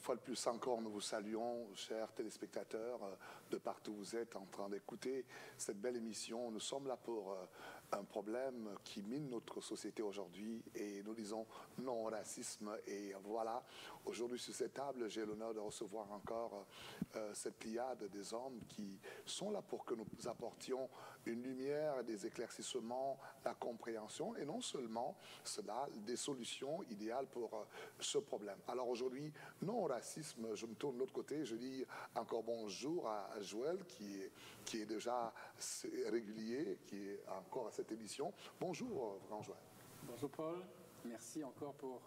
fois de plus encore, nous vous saluons, chers téléspectateurs, de partout où vous êtes en train d'écouter cette belle émission. Nous sommes là pour un problème qui mine notre société aujourd'hui et nous disons non au racisme. Et voilà, aujourd'hui sur cette table, j'ai l'honneur de recevoir encore cette pléiade des hommes qui sont là pour que nous apportions une lumière, des éclaircissements, la compréhension et non seulement cela, des solutions idéales pour ce problème. Alors aujourd'hui, non au racisme, je me tourne de l'autre côté, je dis encore bonjour à Joël qui est déjà régulier, qui est encore à cette émission. Bonjour, grand Joël. Bonjour Paul, merci encore pour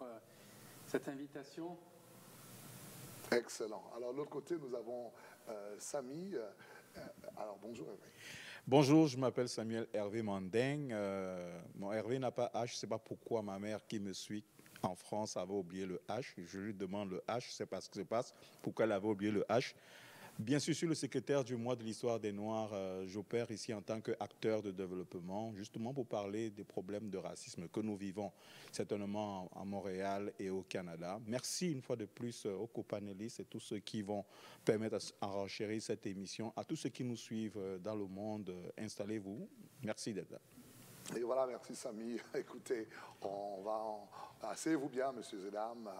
cette invitation. Excellent. Alors de l'autre côté, nous avons Samy. Alors bonjour Hervé. Bonjour, je m'appelle Samuel Hervé Manding. Mon Hervé n'a pas H, je ne sais pas pourquoi ma mère qui me suit en France avait oublié le H. Je lui demande le H, c'est pas ce qui se passe, pourquoi elle avait oublié le H. Bien sûr, je suis le secrétaire du mois de l'histoire des Noirs. J'opère ici en tant qu'acteur de développement, justement pour parler des problèmes de racisme que nous vivons certainement à Montréal et au Canada. Merci une fois de plus aux copanélistes et tous ceux qui vont permettre d'enchérir cette émission. À tous ceux qui nous suivent dans le monde, installez-vous. Merci d'être là. Et voilà, merci Samy. Écoutez, on va asseyez-vous bien, messieurs et dames.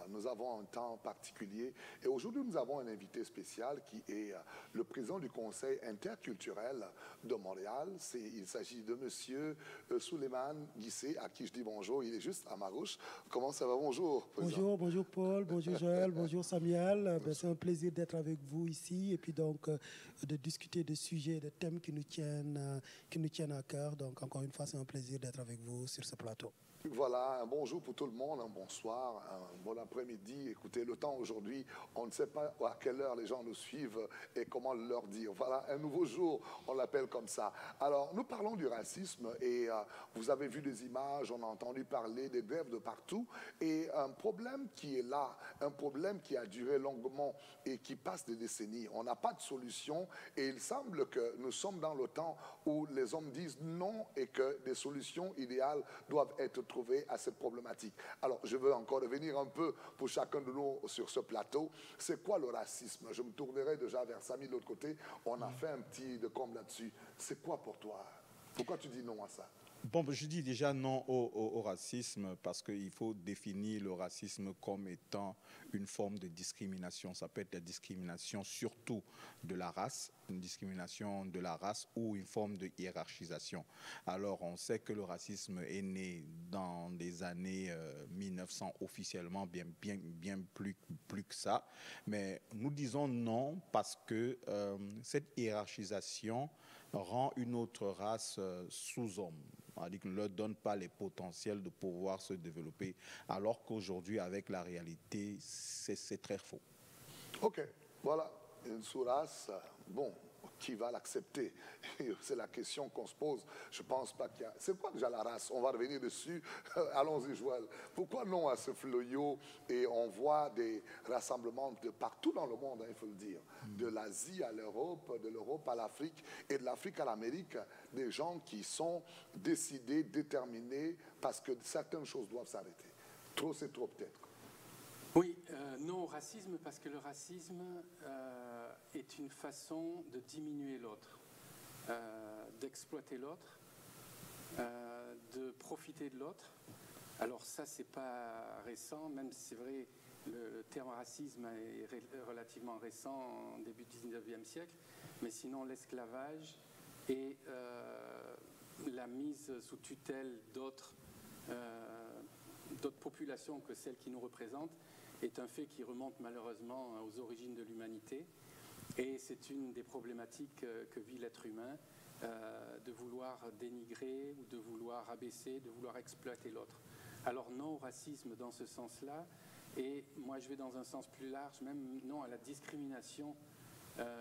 Nous avons un temps particulier. Et aujourd'hui, nous avons un invité spécial qui est le président du Conseil interculturel de Montréal. Il s'agit de monsieur Souleymane Guissé, à qui je dis bonjour. Il est juste à ma gauche. Comment ça va? Bonjour, président. Bonjour Paul, bonjour Joël, bonjour Samuel. C'est un plaisir d'être avec vous ici et puis donc de discuter de sujets, de thèmes qui nous tiennent à cœur. Donc encore une fois, c'est un plaisir d'être avec vous sur ce plateau. Voilà, un bonjour pour tout le monde, un bonsoir, un bon après-midi. Écoutez, le temps aujourd'hui, on ne sait pas à quelle heure les gens nous suivent et comment leur dire. Voilà, un nouveau jour, on l'appelle comme ça. Alors, nous parlons du racisme et vous avez vu des images, on a entendu parler des grèves de partout. Et un problème qui est là, un problème qui a duré longuement et qui passe des décennies. On n'a pas de solution et il semble que nous sommes dans le temps où les hommes disent non et que des solutions idéales doivent être trouvées à cette problématique. Alors, je veux encore revenir un peu pour chacun de nous sur ce plateau. C'est quoi le racisme? Je me tournerai déjà vers Samy de l'autre côté. On a fait un petit décompte là-dessus. C'est quoi pour toi? Pourquoi tu dis non à ça? Bon, je dis déjà non au racisme parce qu'il faut définir le racisme comme étant une forme de discrimination. Ça peut être la discrimination surtout de la race, une discrimination de la race ou une forme de hiérarchisation. Alors, on sait que le racisme est né dans les années 1900 officiellement, bien plus que ça. Mais nous disons non parce que cette hiérarchisation rend une autre race sous-homme. C'est-à-dire qu'on ne leur donne pas les potentiels de pouvoir se développer, alors qu'aujourd'hui, avec la réalité, c'est très faux. OK, voilà, une sous-race, bon, qui va l'accepter? C'est la question qu'on se pose. Je ne pense pas qu'il y a... C'est quoi déjà la race? On va revenir dessus. Allons-y, Joël. Pourquoi non à ce fléau? Et on voit des rassemblements de partout dans le monde, hein, il faut le dire. De l'Asie à l'Europe, de l'Europe à l'Afrique et de l'Afrique à l'Amérique. Des gens qui sont décidés, déterminés, parce que certaines choses doivent s'arrêter. Trop, c'est trop peut-être. Oui, non au racisme parce que le racisme est une façon de diminuer l'autre, d'exploiter l'autre, de profiter de l'autre. Alors ça, c'est pas récent, même si c'est vrai, le terme racisme est relativement récent, en début du 19e siècle, mais sinon l'esclavage et la mise sous tutelle d'autres populations que celles qui nous représentent est un fait qui remonte malheureusement aux origines de l'humanité. Et c'est une des problématiques que vit l'être humain, de vouloir dénigrer ou de vouloir abaisser, de vouloir exploiter l'autre. Alors non au racisme dans ce sens-là, et moi je vais dans un sens plus large, même non à la discrimination,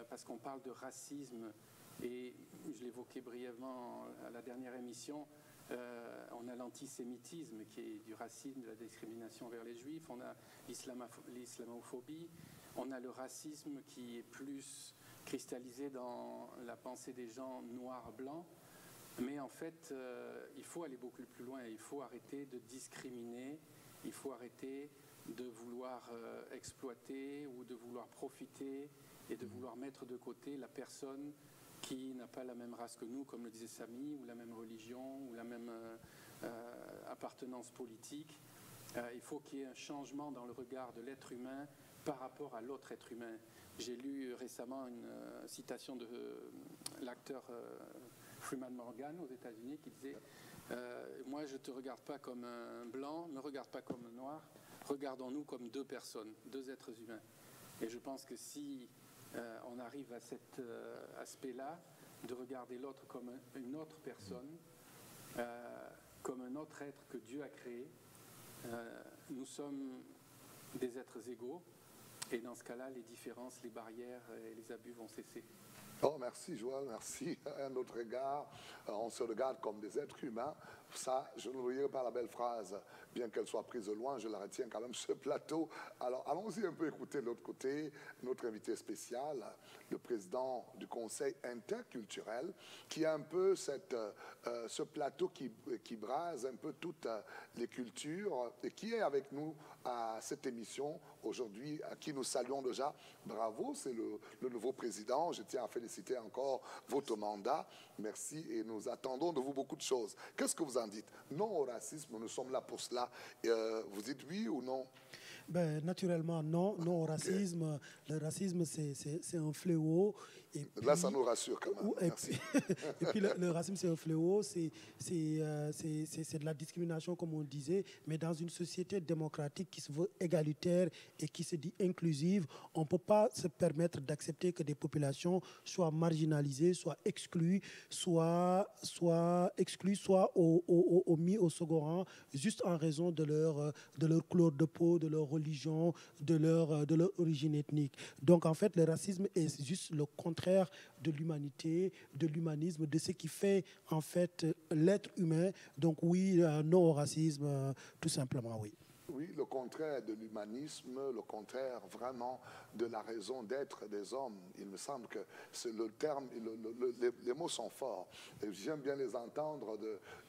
parce qu'on parle de racisme, et je l'évoquais brièvement à la dernière émission, on a l'antisémitisme qui est du racisme, de la discrimination vers les juifs, on a l'islamophobie, on a le racisme qui est plus cristallisé dans la pensée des gens noirs, blancs, mais en fait il faut aller beaucoup plus loin, il faut arrêter de discriminer, il faut arrêter de vouloir exploiter ou de vouloir profiter et de vouloir mettre de côté la personne qui n'a pas la même race que nous, comme le disait Samy, ou la même religion, ou la même appartenance politique. Il faut qu'il y ait un changement dans le regard de l'être humain par rapport à l'autre être humain. J'ai lu récemment une citation de l'acteur Freeman Morgan aux États-Unis qui disait moi je ne te regarde pas comme un blanc, ne me regarde pas comme un noir, regardons-nous comme deux personnes, deux êtres humains. Et je pense que si on arrive à cet aspect-là, de regarder l'autre comme une autre personne, comme un autre être que Dieu a créé, nous sommes des êtres égaux, et dans ce cas-là, les différences, les barrières et les abus vont cesser. Oh, merci Joël, merci. À notre égard, on se regarde comme des êtres humains. Ça, je ne voyais pas la belle phrase, bien qu'elle soit prise de loin, je la retiens quand même sur ce plateau. Alors, allons-y un peu écouter de l'autre côté, notre invité spécial, le président du Conseil interculturel, qui a un peu ce plateau qui brase un peu toutes les cultures et qui est avec nous à cette émission aujourd'hui, à qui nous saluons déjà. Bravo, c'est le nouveau président. Je tiens à féliciter encore votre mandat. Merci et nous attendons de vous beaucoup de choses. Qu'est-ce que vous en dites? Non au racisme, nous sommes là pour cela. Vous dites oui ou non? Ben, naturellement, non au racisme. Le racisme, c'est un fléau. Et puis, là, ça nous rassure quand même. Merci. Et puis, le racisme, c'est un fléau. C'est de la discrimination, comme on disait. Mais dans une société démocratique qui se veut égalitaire et qui se dit inclusive, on ne peut pas se permettre d'accepter que des populations soient marginalisées, soient exclues, soit mis au second rang, juste en raison de leur couleur de peau, de leur religion, de leur origine ethnique. Donc en fait, le racisme est juste le contraire de l'humanité, de l'humanisme, de ce qui fait en fait l'être humain. Donc oui, non au racisme, tout simplement, oui. Oui, le contraire de l'humanisme, le contraire vraiment de la raison d'être des hommes. Il me semble que c'est le terme, les mots sont forts. Et j'aime bien les entendre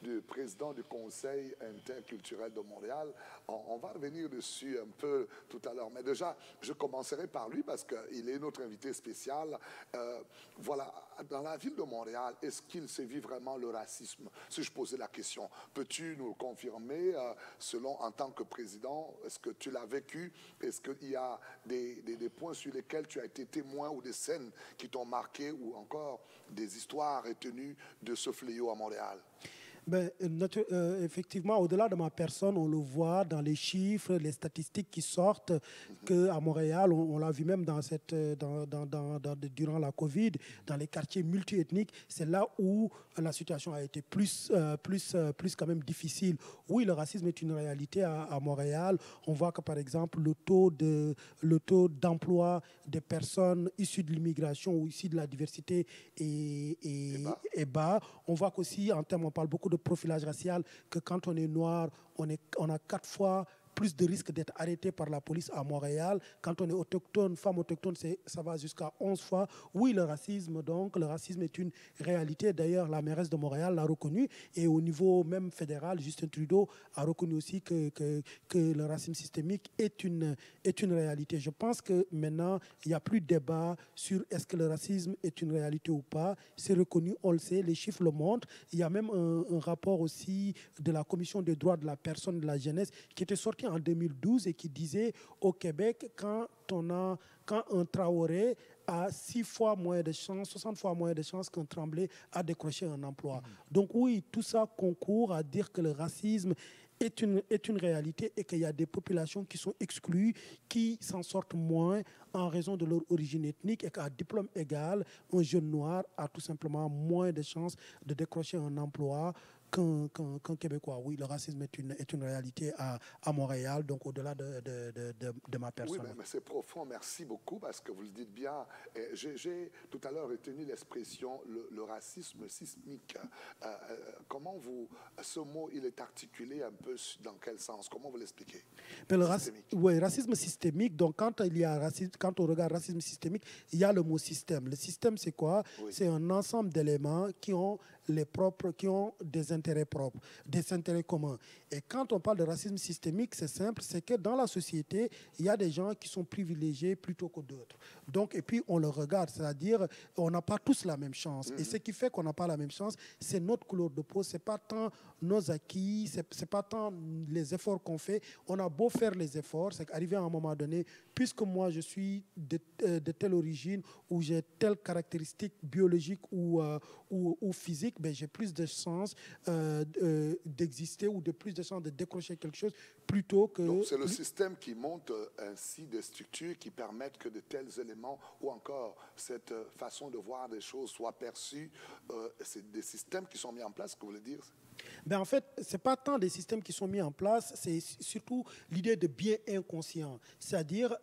du président du Conseil interculturel de Montréal. On va revenir dessus un peu tout à l'heure. Mais déjà, je commencerai par lui parce qu'il est notre invité spécial. Voilà, dans la ville de Montréal, est-ce qu'il sévit vraiment le racisme? Si je posais la question, peux-tu nous le confirmer en tant que président? Est-ce que tu l'as vécu? Est-ce qu'il y a des points sur lesquels tu as été témoin ou des scènes qui t'ont marqué ou encore des histoires retenues de ce fléau à Montréal? Ben, effectivement, au-delà de ma personne, on le voit dans les chiffres, les statistiques qui sortent, qu'à Montréal, on l'a vu même durant la Covid, dans les quartiers multiethniques, c'est là où la situation a été plus quand même difficile. Oui, le racisme est une réalité à Montréal. On voit que, par exemple, le taux d'emploi des personnes issues de l'immigration ou issues de la diversité est bas. On voit qu'aussi, en termes, on parle beaucoup de profilage racial, que quand on est noir, on a 4 fois plus de risques d'être arrêté par la police à Montréal. Quand on est autochtone, femme autochtone, ça va jusqu'à 11 fois. Oui, le racisme est une réalité. D'ailleurs, la mairesse de Montréal l'a reconnu. Et au niveau même fédéral, Justin Trudeau a reconnu aussi que le racisme systémique est une réalité. Je pense que maintenant, il n'y a plus de débat sur est-ce que le racisme est une réalité ou pas. C'est reconnu, on le sait, les chiffres le montrent. Il y a même un rapport aussi de la Commission des droits de la personne et de la jeunesse qui était sorti en 2012 et qui disait au Québec, quand un Traoré a 6 fois moins de chances, 60 fois moins de chances qu'un Tremblay à décrocher un emploi. Donc oui, tout ça concourt à dire que le racisme est une réalité et qu'il y a des populations qui sont exclues, qui s'en sortent moins en raison de leur origine ethnique et qu'à diplôme égal, un jeune noir a tout simplement moins de chances de décrocher un emploi qu'un Québécois. Oui, le racisme est une réalité à Montréal, donc au-delà de ma personne. Oui, mais c'est profond, merci beaucoup, parce que vous le dites bien. J'ai tout à l'heure retenu l'expression le racisme sismique. Comment ce mot, il est articulé un peu dans quel sens? Comment vous l'expliquez? Oui, racisme systémique. Donc, quand on regarde racisme systémique, il y a le mot système. Le système, c'est quoi? Oui. C'est un ensemble d'éléments qui ont des intérêts propres, des intérêts communs. Et quand on parle de racisme systémique, c'est simple, c'est que dans la société, il y a des gens qui sont privilégiés plutôt que d'autres. Donc, et puis on le regarde, c'est-à-dire on n'a pas tous la même chance. Et ce qui fait qu'on n'a pas la même chance, c'est notre couleur de peau, c'est pas tant nos acquis, c'est pas tant les efforts qu'on fait. On a beau faire les efforts, c'est qu'arrivé à un moment donné, puisque moi je suis de telle origine ou j'ai telle caractéristique biologique ou physique, ben, j'ai plus de chances d'exister ou de plus de chances de décrocher quelque chose plutôt que... Donc c'est le système qui monte ainsi des structures qui permettent que de tels éléments ou encore cette façon de voir des choses soit perçue. C'est des systèmes qui sont mis en place, que vous voulez dire? Ben en fait, ce n'est pas tant des systèmes qui sont mis en place, c'est surtout l'idée de biais inconscient. C'est-à-dire,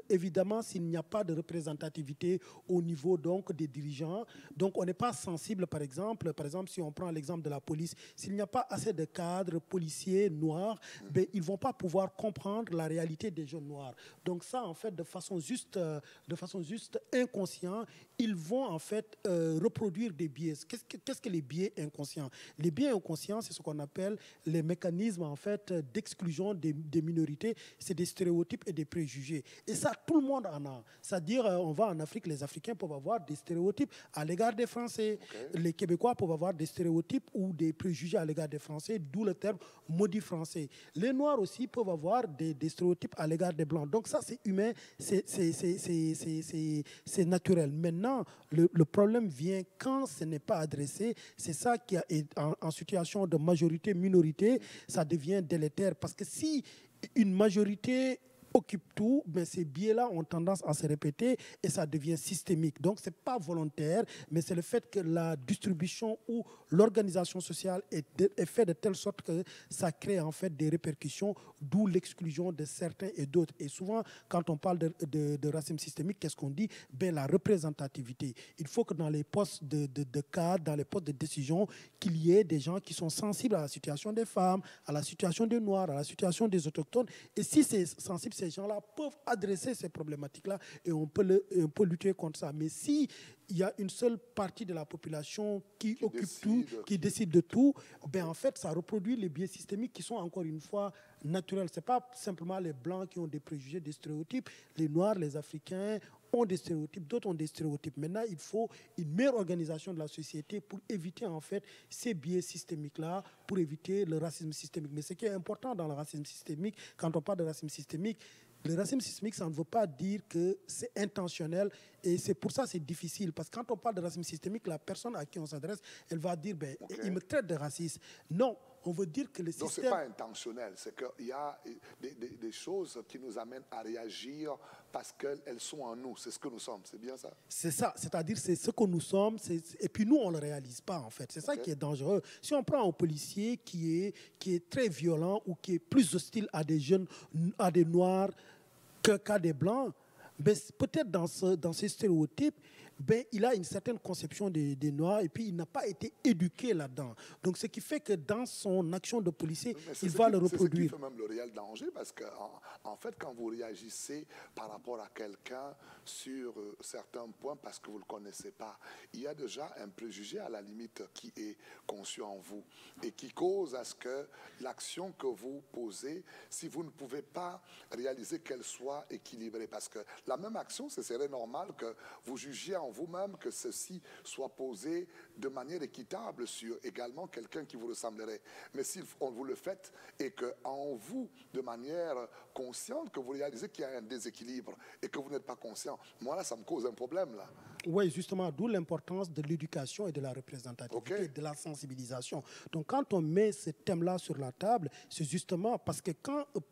évidemment, s'il n'y a pas de représentativité au niveau donc, des dirigeants, donc on n'est pas sensible, par exemple, si on prend l'exemple de la police, s'il n'y a pas assez de cadres policiers noirs, ben, ils ne vont pas pouvoir comprendre la réalité des jeunes noirs. Donc ça, en fait, de façon juste inconsciente, ils vont en fait reproduire des biais. Qu'est-ce que les biais inconscients? Les biais inconscients, c'est ce qu'on appelle les mécanismes en fait d'exclusion des minorités. C'est des stéréotypes et des préjugés. Et ça, tout le monde en a. C'est-à-dire, on va en Afrique, les Africains peuvent avoir des stéréotypes à l'égard des Français. Okay. Les Québécois peuvent avoir des stéréotypes ou des préjugés à l'égard des Français, d'où le terme maudit français. Les Noirs aussi peuvent avoir des stéréotypes à l'égard des Blancs. Donc ça, c'est humain, c'est naturel. Maintenant, le problème vient quand ce n'est pas adressé. C'est ça qui est en situation de majorité-minorité, ça devient délétère. Parce que si une majorité occupe tout, ben ces biais-là ont tendance à se répéter et ça devient systémique. Donc, ce n'est pas volontaire, mais c'est le fait que la distribution ou l'organisation sociale est faite de telle sorte que ça crée en fait des répercussions, d'où l'exclusion de certains et d'autres. Et souvent, quand on parle de racisme systémique, qu'est-ce qu'on dit? Ben, la représentativité. Il faut que dans les postes de cadre, dans les postes de décision, qu'il y ait des gens qui sont sensibles à la situation des femmes, à la situation des Noirs, à la situation des Autochtones. Et si c'est sensible, ces gens-là peuvent adresser ces problématiques-là et on peut lutter contre ça. Mais si il y a une seule partie de la population qui occupe décide, tout, qui décide de tout, ben en fait, ça reproduit les biais systémiques qui sont encore une fois naturels. Ce n'est pas simplement les Blancs qui ont des préjugés, des stéréotypes. Les Noirs, les Africains ont des stéréotypes, d'autres ont des stéréotypes. Maintenant, il faut une meilleure organisation de la société pour éviter en fait ces biais systémiques-là, pour éviter le racisme systémique. Mais ce qui est important dans le racisme systémique, quand on parle de racisme systémique, le racisme systémique, ça ne veut pas dire que c'est intentionnel et c'est pour ça que c'est difficile. Parce que quand on parle de racisme systémique, la personne à qui on s'adresse, elle va dire ben, il me traite de raciste. Non, on veut dire que le système... Donc, ce n'est pas intentionnel, c'est qu'il y a des choses qui nous amènent à réagir parce qu'elles sont en nous, c'est ce que nous sommes, c'est bien ça? C'est ça, c'est-à-dire c'est ce que nous sommes, et puis nous, on ne le réalise pas en fait. C'est ça qui est dangereux. Si on prend un policier qui est très violent ou qui est plus hostile à des jeunes, à des Noirs qu'à des Blancs, ben, peut-être dans ces stéréotypes, ben, il a une certaine conception des Noirs et puis il n'a pas été éduqué là-dedans. Donc, ce qui fait que dans son action de policier, il va le reproduire. C'est ce qui fait même le réel danger parce qu'en fait, quand vous réagissez par rapport à quelqu'un sur certains points parce que vous ne le connaissez pas, il y a déjà un préjugé à la limite qui est conçu en vous et qui cause à ce que l'action que vous posez, si vous ne pouvez pas réaliser qu'elle soit équilibrée, parce que la même action, ce serait normal que vous jugiez en vous-même que ceci soit posé de manière équitable sur également quelqu'un qui vous ressemblerait. Mais si vous le faites et qu'en vous, de manière consciente, que vous réalisez qu'il y a un déséquilibre et que vous n'êtes pas conscient, moi là, ça me cause un problème là. Oui, justement, d'où l'importance de l'éducation et de la représentativité, et de la sensibilisation. Donc, quand on met ce thème-là sur la table, c'est justement parce que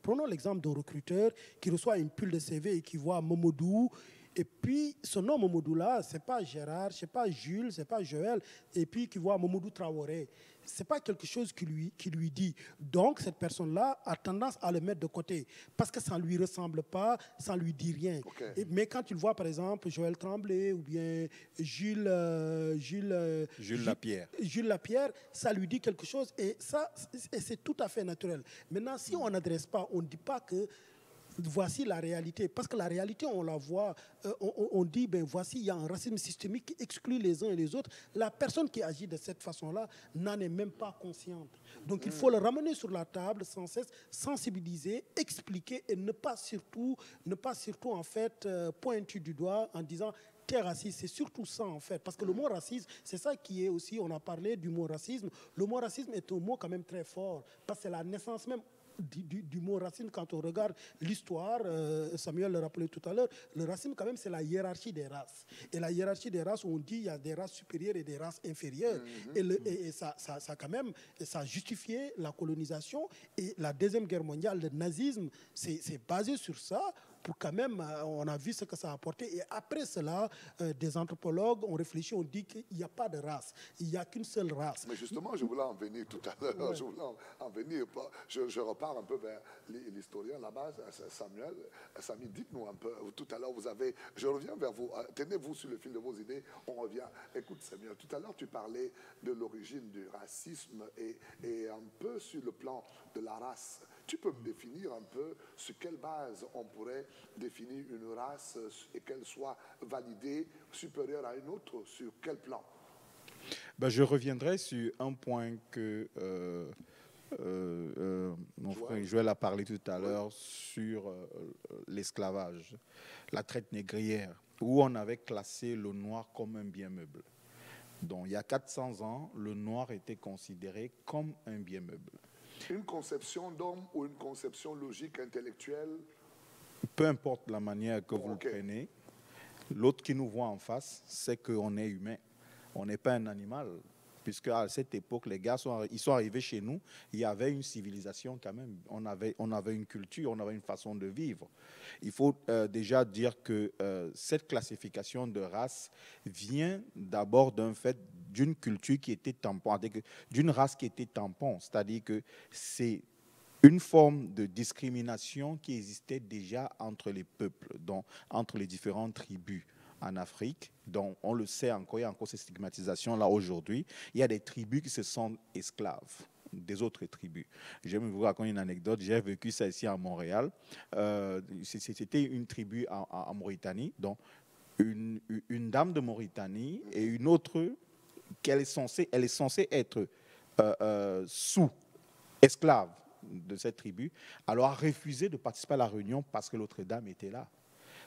prenons l'exemple d'un recruteur qui reçoit une pile de CV et qui voit Momodou. Et puis, ce nom Momodou-là, ce n'est pas Gérard, ce n'est pas Jules, ce n'est pas Joël. Et puis, qui voit Momodou Traoré. Ce n'est pas quelque chose qui lui dit. Donc, cette personne-là a tendance à le mettre de côté parce que ça ne lui ressemble pas, ça ne lui dit rien. Mais quand il voit, par exemple, Joël Tremblay ou bien Jules Lapierre, ça lui dit quelque chose et c'est tout à fait naturel. Maintenant, si on n'adresse pas, on ne dit pas que voici la réalité. Parce que la réalité, on la voit, on dit, ben voici, il y a un racisme systémique qui exclut les uns et les autres. La personne qui agit de cette façon-là n'en est même pas consciente. Donc il faut le ramener sur la table sans cesse, sensibiliser, expliquer et ne pas surtout en fait pointer du doigt en disant t'es raciste. C'est surtout ça en fait, parce que le mot racisme, c'est ça qui est aussi, on a parlé du mot racisme. Le mot racisme est un mot quand même très fort, parce que c'est la naissance même du mot racisme. Quand on regarde l'histoire, Samuel le rappelait tout à l'heure, le racisme quand même c'est la hiérarchie des races. Et la hiérarchie des races, on dit il y a des races supérieures et des races inférieures. Et ça quand même, ça a justifié la colonisation. Et la Deuxième Guerre mondiale, le nazisme, c'est basé sur ça. Pour quand même, on a vu ce que ça a apporté. Et après cela, des anthropologues ont réfléchi, on dit qu'il n'y a pas de race. Il n'y a qu'une seule race. Mais justement, je voulais en venir tout à l'heure. Ouais. Je voulais en venir. Je repars un peu vers l'historien là-bas, Samuel. Samy, dites-nous un peu. Tout à l'heure, je reviens vers vous. Tenez-vous sur le fil de vos idées. On revient. Écoute, Samuel, tout à l'heure, tu parlais de l'origine du racisme et un peu sur le plan de la race. Tu peux me définir un peu sur quelle base on pourrait définir une race et qu'elle soit validée, supérieure à une autre, sur quel plan? Ben, je reviendrai sur un point que mon frère Joël a parlé tout à l'heure sur l'esclavage, la traite négrière, où on avait classé le noir comme un bien meuble. Donc il y a 400 ans, le noir était considéré comme un bien meuble. Une conception d'homme ou une conception logique, intellectuelle? Peu importe la manière que vous le prenez, l'autre qui nous voit en face, c'est qu'on est humain. On n'est pas un animal. Puisque à cette époque, les gars ils sont arrivés chez nous, il y avait une civilisation quand même. On avait une culture, on avait une façon de vivre. Il faut déjà dire que cette classification de race vient d'abord d'une culture qui était tampon, d'une race qui était tampon. C'est-à-dire que c'est une forme de discrimination qui existait déjà entre les peuples, donc entre les différentes tribus en Afrique. Donc on le sait encore, il y a encore ces stigmatisations-là aujourd'hui. Il y a des tribus qui se sentent esclaves des autres tribus. Je vais vous raconter une anecdote. J'ai vécu ça ici à Montréal. C'était une tribu en Mauritanie, donc une dame de Mauritanie et une autre elle est censée être sous-esclave de cette tribu, alors a refusé de participer à la réunion parce que l'autre dame était là.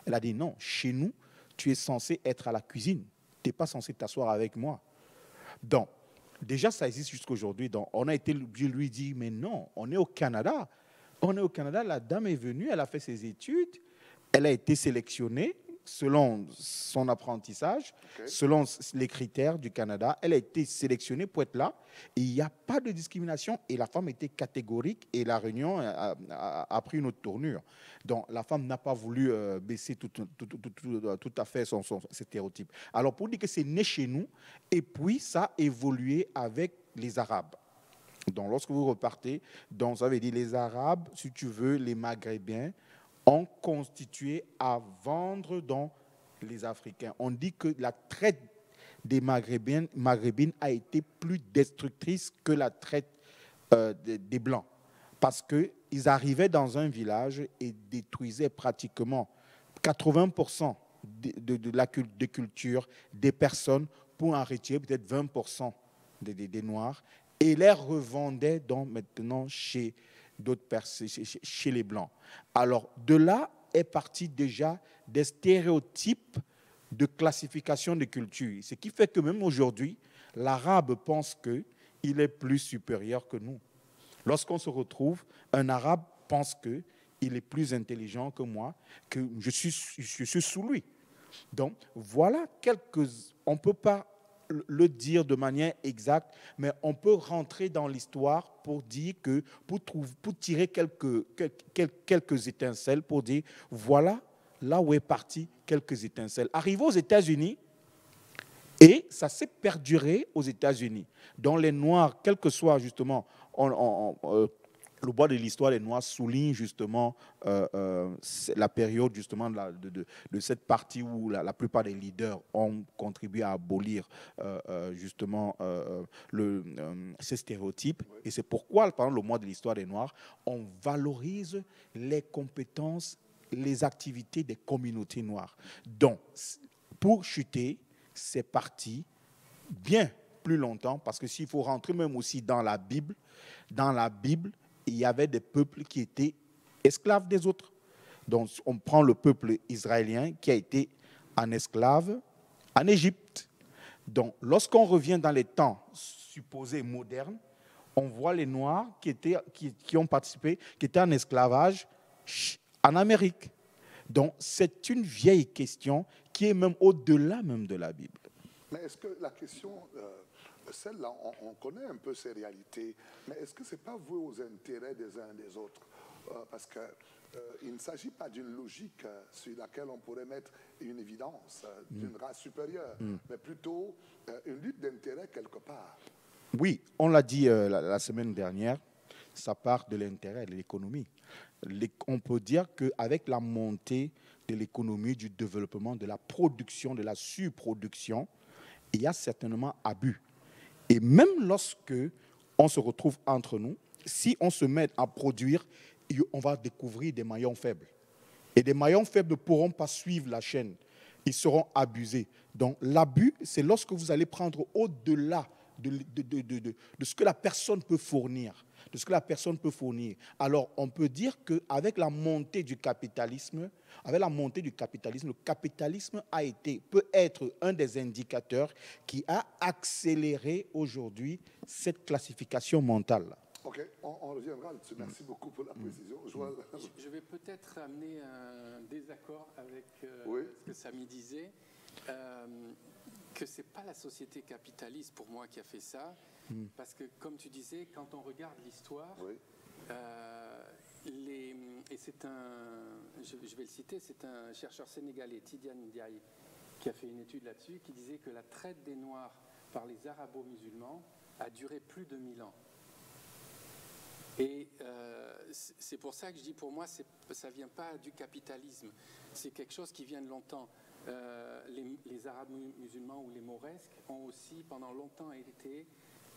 Elle a dit non, chez nous, tu es censé être à la cuisine, tu n'es pas censé t'asseoir avec moi. Donc, déjà ça existe jusqu'aujourd'hui. Donc, on a été lui dire, mais non, on est au Canada. On est au Canada, la dame est venue, elle a fait ses études, elle a été sélectionnée selon son apprentissage, selon les critères du Canada. Elle a été sélectionnée pour être là. Et il n'y a pas de discrimination. Et la femme était catégorique et la réunion a pris une autre tournure. Donc, la femme n'a pas voulu baisser tout à fait ses stéréotypes. Alors, pour dire que c'est né chez nous, et puis ça a évolué avec les Arabes. Donc, lorsque vous repartez, donc, ça veut dire les Arabes, si tu veux, les Maghrébins, ont constitué à vendre dans les Africains. On dit que la traite des Maghrébines a été plus destructrice que la traite des Blancs. Parce qu'ils arrivaient dans un village et détruisaient pratiquement 80% des cultures des personnes pour en retirer peut-être 20% des Noirs et les revendaient donc maintenant chez d'autres personnes, chez les Blancs. Alors, de là est parti déjà des stéréotypes de classification de culture. Ce qui fait que même aujourd'hui, l'arabe pense qu'il est plus supérieur que nous. Lorsqu'on se retrouve, un arabe pense qu'il est plus intelligent que moi, que je suis sous lui. Donc, voilà on ne peut pas le dire de manière exacte, mais on peut rentrer dans l'histoire pour dire que, pour tirer quelques étincelles, pour dire, voilà là où est parti quelques étincelles. Arrivé aux États-Unis, et ça s'est perduré aux États-Unis. Dans les Noirs, quel que soit justement, le bois de l'histoire des Noirs souligne justement la période justement de cette partie où la plupart des leaders ont contribué à abolir justement ces stéréotypes. Et c'est pourquoi, pendant le mois de l'histoire des Noirs, on valorise les compétences les activités des communautés noires. Donc, pour chuter, c'est parti bien plus longtemps, parce que s'il faut rentrer même aussi dans la Bible, il y avait des peuples qui étaient esclaves des autres. Donc, on prend le peuple israélien qui a été en esclave en Égypte. Donc, lorsqu'on revient dans les temps supposés modernes, on voit les Noirs qui ont participé, qui étaient en esclavage en Amérique. Donc, c'est une vieille question qui est même au-delà même de la Bible. Mais est-ce que la question, celle-là, on connaît un peu ces réalités, mais est-ce que ce n'est pas voué aux intérêts des uns et des autres? Parce qu'il ne s'agit pas d'une logique sur laquelle on pourrait mettre une évidence d'une race supérieure, mais plutôt une lutte d'intérêts quelque part. Oui, on l'a dit la semaine dernière, ça part de l'intérêt, de l'économie. On peut dire qu'avec la montée de l'économie, du développement, de la production, de la surproduction, il y a certainement abus. Et même lorsque on se retrouve entre nous, si on se met à produire, on va découvrir des maillons faibles. Et des maillons faibles ne pourront pas suivre la chaîne. Ils seront abusés. Donc l'abus, c'est lorsque vous allez prendre au-delà de ce que la personne peut fournir. Alors, on peut dire qu'avec la montée du capitalisme, le capitalisme peut être un des indicateurs qui a accéléré aujourd'hui cette classification mentale. Ok, on reviendra là-dessus. Merci beaucoup pour la précision. Je vais peut-être amener un désaccord avec oui. ce que Samy disait. Que ce n'est pas la société capitaliste pour moi qui a fait ça, parce que comme tu disais, quand on regarde l'histoire, oui. Et c'est je vais le citer, c'est un chercheur sénégalais, Tidiane Ndiaye, qui a fait une étude là-dessus, qui disait que la traite des Noirs par les arabo-musulmans a duré plus de 1000 ans. Et c'est pour ça que je dis, pour moi, ça ne vient pas du capitalisme, c'est quelque chose qui vient de longtemps. Les Arabes musulmans ou les Mauresques ont aussi pendant longtemps été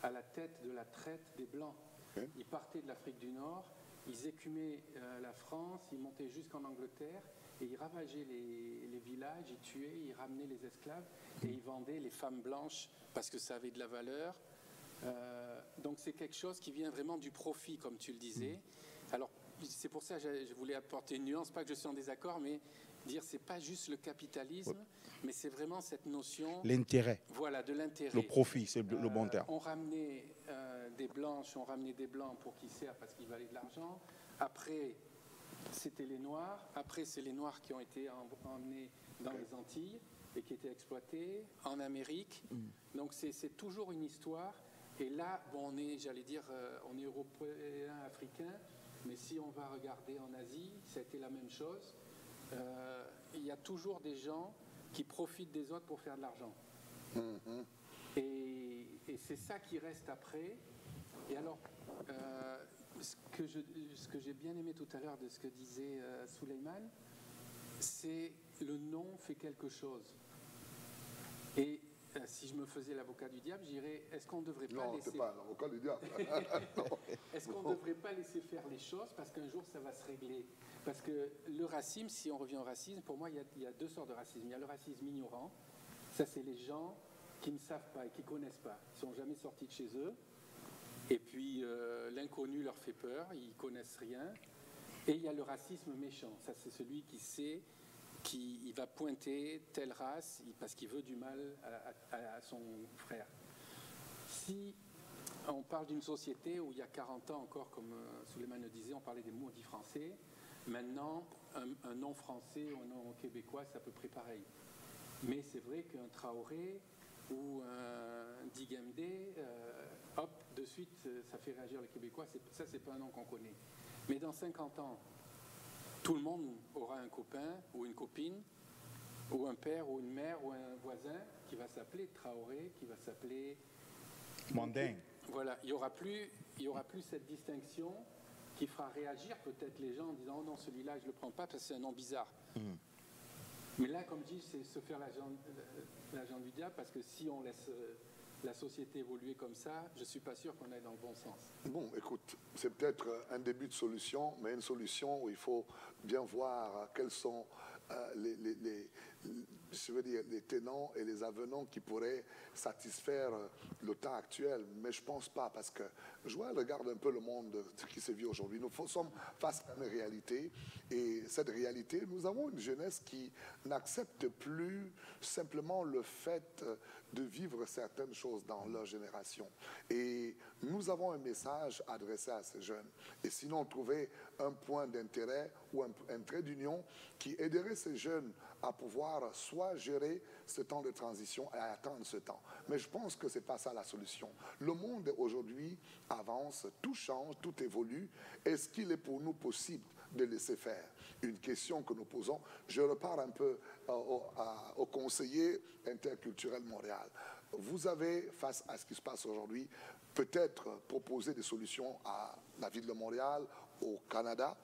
à la tête de la traite des Blancs. Okay. Ils partaient de l'Afrique du Nord, ils écumaient la France, ils montaient jusqu'en Angleterre et ils ravageaient les villages, ils tuaient, ils ramenaient les esclaves et ils vendaient les femmes blanches parce que ça avait de la valeur. Donc c'est quelque chose qui vient vraiment du profit, comme tu le disais. Alors c'est pour ça que je voulais apporter une nuance, pas que je suis en désaccord, mais dire c'est pas juste le capitalisme, mais c'est vraiment cette notion. L'intérêt. Voilà, de l'intérêt. Le profit, c'est le bon terme. On ramenait des blancs pour qu'ils servent parce qu'ils valaient de l'argent. Après, c'était les Noirs. Après, c'est les Noirs qui ont été emmenés dans les Antilles et qui étaient exploités en Amérique. Donc c'est toujours une histoire. Et là, bon, on est européens, africains, mais si on va regarder en Asie, ça a été la même chose. Il y a toujours des gens qui profitent des autres pour faire de l'argent. Et c'est ça qui reste après. Et alors, ce que j'ai bien aimé tout à l'heure de ce que disait Souleymane, c'est le nom fait quelque chose. Et si je me faisais l'avocat du diable, je dirais, est-ce qu'on ne devrait pas laisser... Non, c'est pas l'avocat du diable. Est-ce qu'on ne devrait pas laisser faire les choses parce qu'un jour, ça va se régler? Parce que le racisme, si on revient au racisme, pour moi, il y a deux sortes de racisme. Il y a le racisme ignorant. Ça, c'est les gens qui ne savent pas et qui ne connaissent pas. Ils ne sont jamais sortis de chez eux. Et puis, l'inconnu leur fait peur. Ils ne connaissent rien. Et il y a le racisme méchant. Ça, c'est celui qui sait qu'il va pointer telle race parce qu'il veut du mal à son frère. Si on parle d'une société où il y a 40 ans encore, comme Souleymane le disait, on parlait des maudits français. Maintenant, un nom français ou un nom québécois, c'est à peu près pareil. Mais c'est vrai qu'un Traoré ou un Digendé, hop, de suite, ça fait réagir les Québécois. Ça, c'est pas un nom qu'on connaît. Mais dans 50 ans, tout le monde aura un copain ou une copine, ou un père ou une mère ou un voisin qui va s'appeler Traoré, qui va s'appeler Manding. Voilà, il y aura plus cette distinction qui fera réagir peut-être les gens en disant oh non, celui-là je le prends pas parce que c'est un nom bizarre. Mais là, comme je dis, c'est se faire l'agent du diable parce que si on laisse la société évoluer comme ça, je ne suis pas sûr qu'on aille dans le bon sens. Bon, écoute, c'est peut-être un début de solution, mais une solution où il faut bien voir quels sont je veux dire, les tenants et les avenants qui pourraient satisfaire le temps actuel. Mais je ne pense pas, parce que je regarde un peu le monde qui se vit aujourd'hui. Nous sommes face à une réalité, et cette réalité, nous avons une jeunesse qui n'accepte plus simplement le fait de vivre certaines choses dans leur génération. Et nous avons un message adressé à ces jeunes. Et sinon, trouver un point d'intérêt ou un trait d'union qui aiderait ces jeunes à pouvoir soit gérer ce temps de transition et attendre ce temps. Mais je pense que ce n'est pas ça la solution. Le monde aujourd'hui avance, tout change, tout évolue. Est-ce qu'il est pour nous possible de laisser faire? Une question que nous posons. Je repars un peu au conseiller interculturel Montréal. Vous avez, face à ce qui se passe aujourd'hui, peut-être proposé des solutions à la ville de Montréal, au Canada.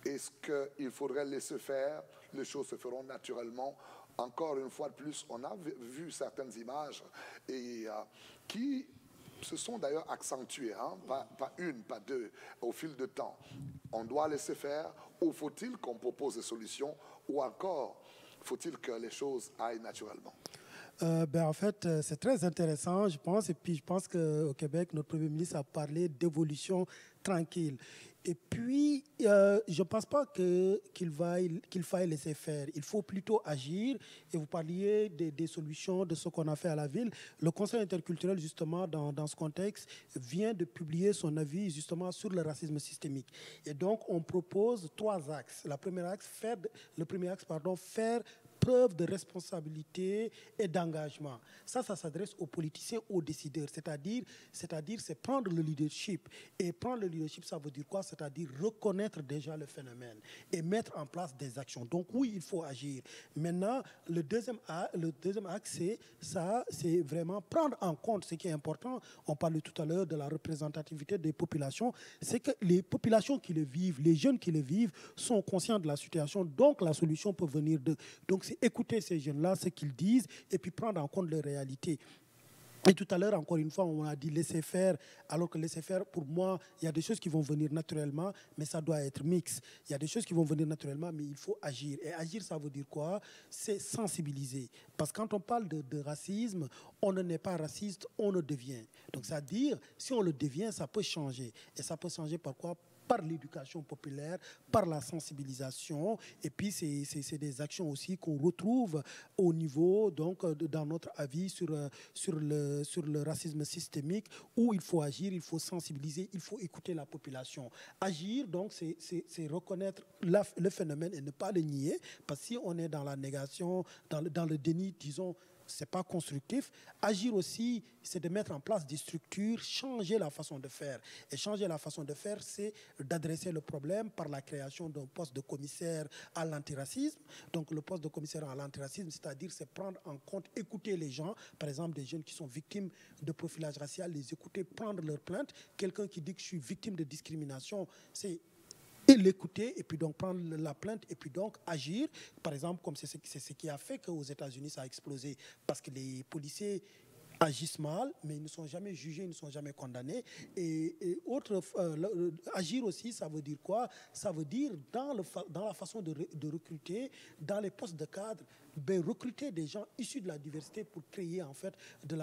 Est-ce qu'il faudrait laisser faire? Les choses se feront naturellement. Encore une fois de plus, on a vu certaines images et qui se sont d'ailleurs accentuées, hein? Pas une, pas deux, au fil du temps. On doit laisser faire, ou faut-il qu'on propose des solutions, ou encore faut-il que les choses aillent naturellement? En fait, c'est très intéressant, je pense. Et puis, je pense qu'au Québec, notre Premier ministre a parlé d'évolution tranquille. Et puis, je ne pense pas qu'il faille laisser faire. Il faut plutôt agir. Et vous parliez des solutions, de ce qu'on a fait à la ville. Le Conseil interculturel, justement, dans ce contexte, vient de publier son avis, justement, sur le racisme systémique. Et donc, on propose 3 axes. Le premier axe, faire preuve de responsabilité et d'engagement. Ça s'adresse aux politiciens, aux décideurs. C'est-à-dire, c'est prendre le leadership. Et prendre le leadership, ça veut dire quoi? C'est-à-dire reconnaître déjà le phénomène et mettre en place des actions. Donc oui, il faut agir. Maintenant, le deuxième axe, c'est vraiment prendre en compte ce qui est important. On parlait tout à l'heure de la représentativité des populations. C'est que les populations qui le vivent, les jeunes qui le vivent, sont conscients de la situation. Donc la solution peut venir d'eux. Donc c'est écouter ces jeunes-là, ce qu'ils disent, et puis prendre en compte les réalités. Et tout à l'heure, encore une fois, on a dit laisser faire, alors que laisser faire, pour moi, il y a des choses qui vont venir naturellement, mais ça doit être mix. Il y a des choses qui vont venir naturellement, mais il faut agir. Et agir, ça veut dire quoi? C'est sensibiliser. Parce que quand on parle de racisme, on ne n'est pas raciste, on le devient. Donc, c'est-à-dire, si on le devient, ça peut changer. Et ça peut changer par quoi? Par l'éducation populaire, par la sensibilisation, et puis c'est des actions aussi qu'on retrouve au niveau, donc, dans notre avis sur le racisme systémique, où il faut agir, il faut sensibiliser, il faut écouter la population. Agir, donc, c'est reconnaître le phénomène et ne pas le nier, parce que si on est dans la négation, dans le déni, disons, ce n'est pas constructif. Agir aussi, c'est de mettre en place des structures, changer la façon de faire. Et changer la façon de faire, c'est d'adresser le problème par la création d'un poste de commissaire à l'antiracisme. Donc le poste de commissaire à l'antiracisme, c'est-à-dire c'est prendre en compte, écouter les gens, par exemple des jeunes qui sont victimes de profilage racial, les écouter, prendre leur plainte. Quelqu'un qui dit que je suis victime de discrimination, c'est et l'écouter, et puis donc prendre la plainte, et puis donc agir. Par exemple, comme c'est ce qui a fait qu'aux États-Unis, ça a explosé, parce que les policiers agissent mal, mais ils ne sont jamais jugés, ils ne sont jamais condamnés. Agir aussi, ça veut dire quoi? Ça veut dire, dans la façon de recruter, dans les postes de cadre, recruter des gens issus de la diversité pour créer en fait de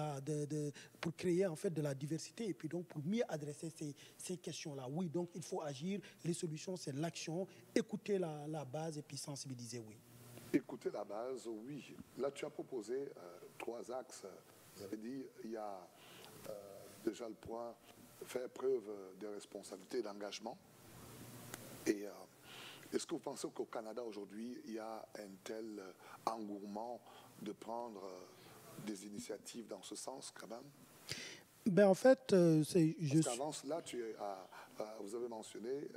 la diversité, et puis donc pour mieux adresser ces questions-là. Oui, donc il faut agir. Les solutions, c'est l'action, écouter la base et puis sensibiliser, oui. Écouter la base, oui. Là, tu as proposé 3 axes. Vous avez dit, il y a déjà le point faire preuve de responsabilité et d'engagement. Et est-ce que vous pensez qu'au Canada aujourd'hui, il y a un tel engouement de prendre des initiatives dans ce sens quand même? En fait, c'est juste... Parce qu'avant cela, vous avez mentionné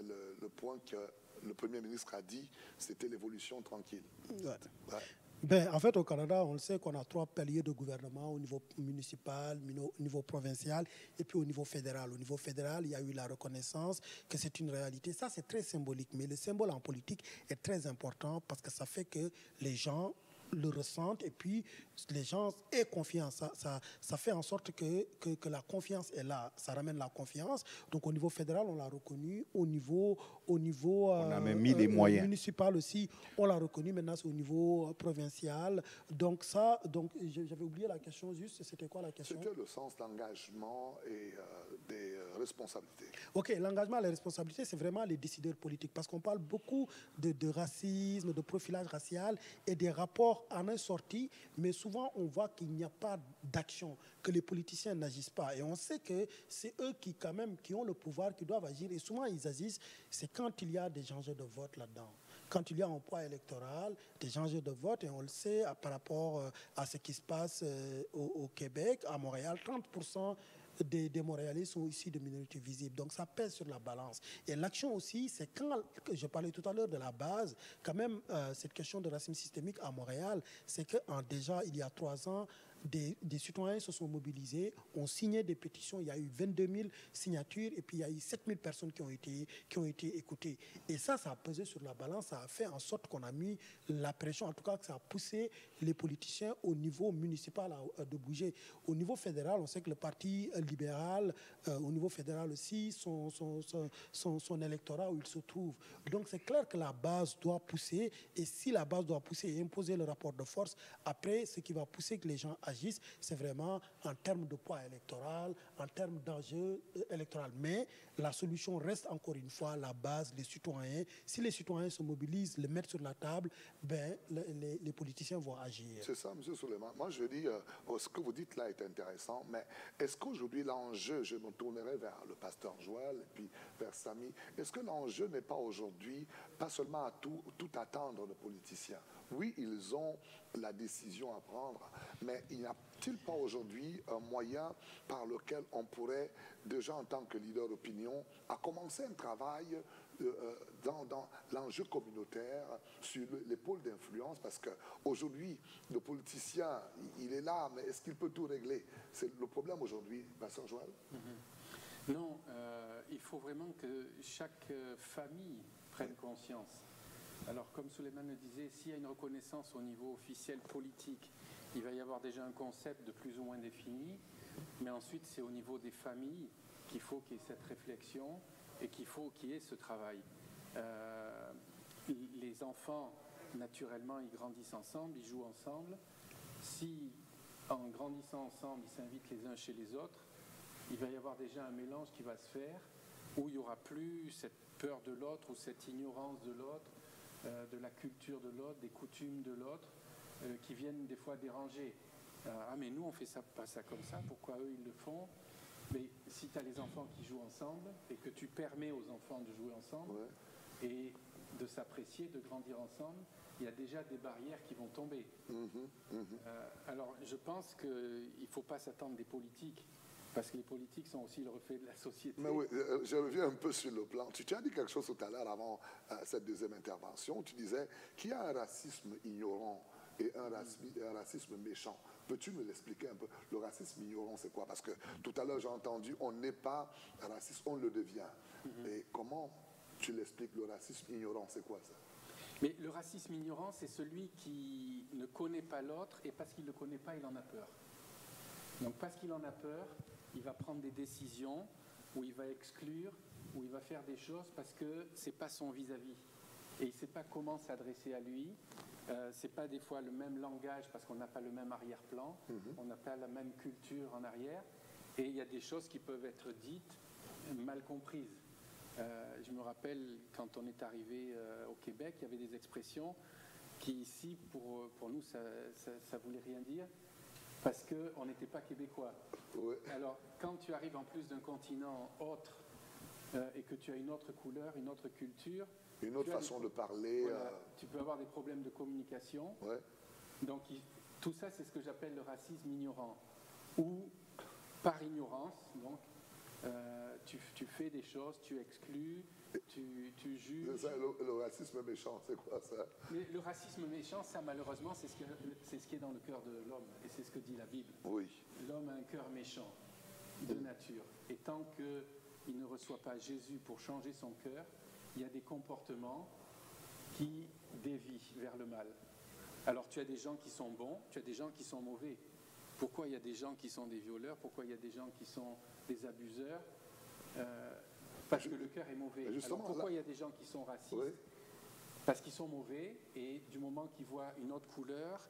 le point que le Premier ministre a dit, c'était l'évolution tranquille. Ouais. En fait, au Canada, on le sait qu'on a 3 paliers de gouvernement, au niveau municipal, au niveau provincial et puis au niveau fédéral. Au niveau fédéral, il y a eu la reconnaissance que c'est une réalité. Ça, c'est très symbolique, mais le symbole en politique est très important parce que ça fait que les gens le ressentent et puis les gens aient confiance. Ça fait en sorte que la confiance est là. Ça ramène la confiance. Donc au niveau fédéral, on l'a reconnu. Au niveau on a même mis les moyens. Municipal aussi, on l'a reconnu. Maintenant, c'est au niveau provincial. Donc j'avais oublié la question juste. C'était quoi la question? C'était le sens d'engagement et des responsabilités. OK, l'engagement et les responsabilités, c'est vraiment les décideurs politiques. Parce qu'on parle beaucoup de racisme, de profilage racial et des rapports en un sorti, mais souvent on voit qu'il n'y a pas d'action, que les politiciens n'agissent pas. Et on sait que c'est eux qui ont le pouvoir, qui doivent agir. Et souvent ils agissent, c'est quand il y a des enjeux de vote là-dedans. Quand il y a un poids électoral, des enjeux de vote, et on le sait par rapport à ce qui se passe au Québec, à Montréal, 30% des Montréalais sont issus de minorités visibles. Donc ça pèse sur la balance. Et l'action aussi, c'est quand, je parlais tout à l'heure de la base, quand même cette question de racisme systémique à Montréal, c'est que déjà il y a 3 ans, des citoyens se sont mobilisés, ont signé des pétitions, il y a eu 22 000 signatures et puis il y a eu 7 000 personnes qui ont été écoutées. Et ça a pesé sur la balance, ça a fait en sorte qu'on a mis la pression, en tout cas que ça a poussé les politiciens au niveau municipal de bouger. Au niveau fédéral, on sait que le Parti libéral, au niveau fédéral aussi, son électorat où il se trouve. Donc c'est clair que la base doit pousser, et si la base doit pousser et imposer le rapport de force, après ce qui va pousser que les gens agissent, c'est vraiment en termes de poids électoral, en termes d'enjeux électoral. Mais la solution reste encore une fois la base, les citoyens. Si les citoyens se mobilisent, le mettent sur la table, les politiciens vont agir. C'est ça, M. Souleymane. Moi, je dis, ce que vous dites là est intéressant, mais est-ce qu'aujourd'hui, l'enjeu, je me tournerai vers le pasteur Joël et puis vers Samy, est-ce que l'enjeu n'est pas aujourd'hui, pas seulement à tout attendre des politiciens? Oui, ils ont la décision à prendre, mais il n'y a-t-il pas aujourd'hui un moyen par lequel on pourrait, déjà en tant que leader d'opinion, à commencer un travail dans l'enjeu communautaire sur les pôles d'influence, parce qu'aujourd'hui, le politicien, il est là, mais est-ce qu'il peut tout régler? C'est le problème aujourd'hui, Pasteur Joël. Non, il faut vraiment que chaque famille prenne conscience. Alors, comme Souleymane le disait, s'il y a une reconnaissance au niveau officiel politique, il va y avoir déjà un concept de plus ou moins défini, mais ensuite, c'est au niveau des familles qu'il faut qu'il y ait cette réflexion et qu'il faut qu'il y ait ce travail. Les enfants, naturellement, ils grandissent ensemble, ils jouent ensemble. Si, en grandissant ensemble, ils s'invitent les uns chez les autres, il va y avoir déjà un mélange qui va se faire où il n'y aura plus cette peur de l'autre ou cette ignorance de l'autre, de la culture de l'autre, des coutumes de l'autre, qui viennent des fois déranger. Ah, mais nous, on fait ça, pas ça comme ça, pourquoi eux, ils le font? Mais si tu as les enfants qui jouent ensemble et que tu permets aux enfants de jouer ensemble et de s'apprécier, de grandir ensemble, il y a déjà des barrières qui vont tomber. Alors, je pense qu'il ne faut pas s'attendre des politiques, parce que les politiques sont aussi le reflet de la société. Mais oui, je reviens un peu sur le plan. Tu as dit quelque chose tout à l'heure avant cette deuxième intervention. Tu disais qu'il y a un racisme ignorant et un racisme méchant. Peux-tu me l'expliquer un peu? Le racisme ignorant, c'est quoi? Parce que tout à l'heure, j'ai entendu, on n'est pas raciste, on le devient. Et comment tu l'expliques, le racisme ignorant, c'est quoi ça? Mais le racisme ignorant, c'est celui qui ne connaît pas l'autre, et parce qu'il ne le connaît pas, il en a peur. Donc parce qu'il en a peur, il va prendre des décisions où il va exclure, où il va faire des choses parce que ce n'est pas son vis-à-vis. Et il ne sait pas comment s'adresser à lui. Ce n'est pas des fois le même langage parce qu'on n'a pas le même arrière-plan, on n'a pas la même culture en arrière. Et il y a des choses qui peuvent être dites mal comprises. Je me rappelle, quand on est arrivé au Québec, il y avait des expressions qui ici, pour nous, ça ne voulait rien dire. Parce qu'on n'était pas québécois. Ouais. Alors, quand tu arrives en plus d'un continent autre et que tu as une autre couleur, une autre culture... Une autre façon de parler... Voilà, tu peux avoir des problèmes de communication. Ouais. Donc, tout ça, c'est ce que j'appelle le racisme ignorant. Ou, par ignorance, donc, tu fais des choses, tu exclus, tu juges... C'est ça, le racisme méchant, c'est quoi ça? Mais le racisme méchant, ça malheureusement, c'est ce qui est dans le cœur de l'homme, et c'est ce que dit la Bible. Oui. L'homme a un cœur méchant, de nature. Et tant qu'il ne reçoit pas Jésus pour changer son cœur, il y a des comportements qui dévient vers le mal. Alors tu as des gens qui sont bons, tu as des gens qui sont mauvais. Pourquoi il y a des gens qui sont des violeurs? Pourquoi il y a des gens qui sont des abuseurs? Parce que le cœur est mauvais. Alors pourquoi il y a des gens qui sont racistes? Oui. Parce qu'ils sont mauvais, et du moment qu'ils voient une autre couleur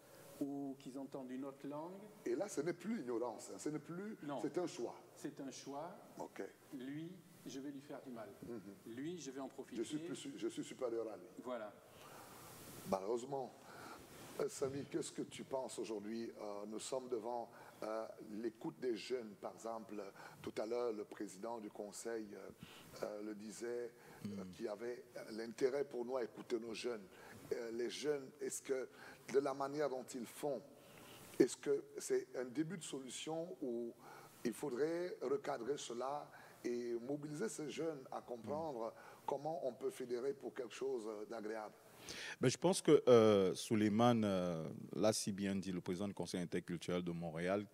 ou qu'ils entendent une autre langue... Et là, ce n'est plus ignorance, ce n'est plus... Non. C'est un choix. C'est un choix. OK. Lui, je vais lui faire du mal. Lui, je vais en profiter. Je suis supérieur à lui. Voilà. Malheureusement. Samy, qu'est-ce que tu penses aujourd'hui? Nous sommes devant l'écoute des jeunes, par exemple. Tout à l'heure, le président du conseil le disait, qu'il avait l'intérêt pour nous à écouter nos jeunes. Les jeunes, est-ce que de la manière dont ils font, est-ce que c'est un début de solution où il faudrait recadrer cela et mobiliser ces jeunes à comprendre comment on peut fédérer pour quelque chose d'agréable? Ben, je pense que Souleymane l'a si bien dit, le président du Conseil interculturel de Montréal,